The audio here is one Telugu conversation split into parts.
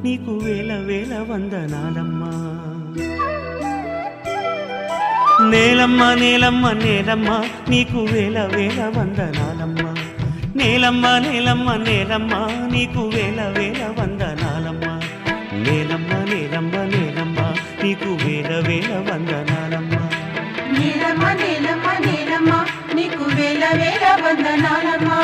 నీకు వేల వేల వందనాలమ్మా. నేలమ్మ నేలమ్మ నేలమ్మ నీకు వేల వేల వందనాలమ్మా. నేలమ్మ నేలమ్మ నేలమ్మ నీకు వేల వేల వందనాలమ్మా. నేలమ్మ నేలమ్మ నేలమ్మ నీకు వేల వేల వందనాలమ్మా. నేలమ్మ నేలమ్మ నేలమ్మ నీకు వేల వేల వందనాలమ్మా.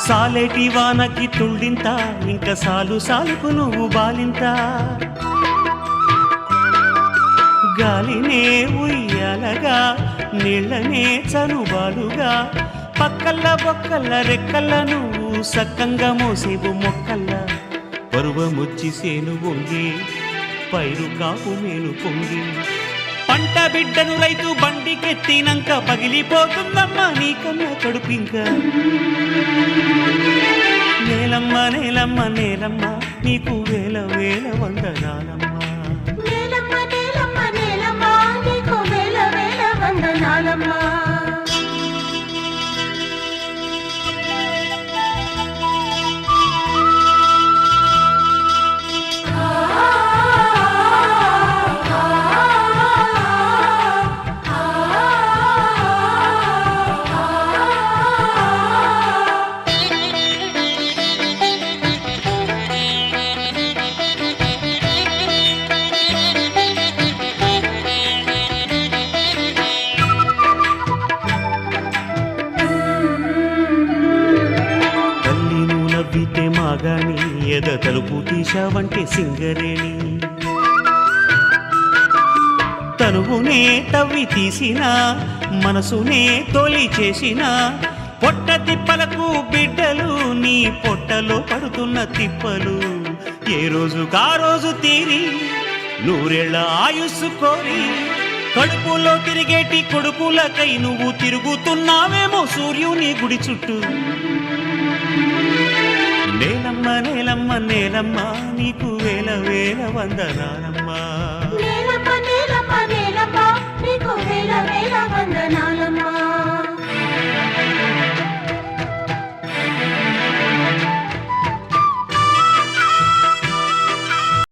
సాలేటి వానకి తుళ్ళింత ఇంక సాలు సాలుకు నువ్వు బాలింత. గాలినే ఉయ్యాలగా నీళ్ళనే చనుబాలుగా పక్కల్ల బొక్కల్ల రెక్కల్ల నువ్వు సక్కంగా మోసేవు మొక్కల్ల. పరువముచ్చి సేను వంగి పైరు కాపు మేలు పొంగి పంట బిడ్డను రైతు బండికెత్తినంక పగిలిపోతుందమ్మా నీకన్నా కడుపింక. నేలమ్మ నేలమ్మ నేలమ్మ నీకు వేల వేల వందనాలమ్మా. నేలమ్మ నేలమ్మ నేలమ్మ నీకు వేల వేల వందనాలమ్మా. మాగాణి ఎద తలుపు తీశావంటే సింగరేణి. తనువునే తవ్వి తీసిన మనసునే తోలి చేసిన పొట్ట తిప్పలకు బిడ్డలు నీ పొట్టలో పడుతున్న తిప్పలు. ఏ రోజు కా రోజు తీరి నూరేళ్ల ఆయుస్సు కోరి కడుపులో తిరిగేటి కొడుకులకై నువ్వు తిరుగుతున్నావేమో సూర్యుని గుడి చుట్టూ. నేలమ్మ నేలమ్మ నేలమ్మ నీకు వేల వేల వందనాలమ్మా. నేలమ్మ నేలమ్మ నేలమ్మ నీకు వేల వేల వందనాలు.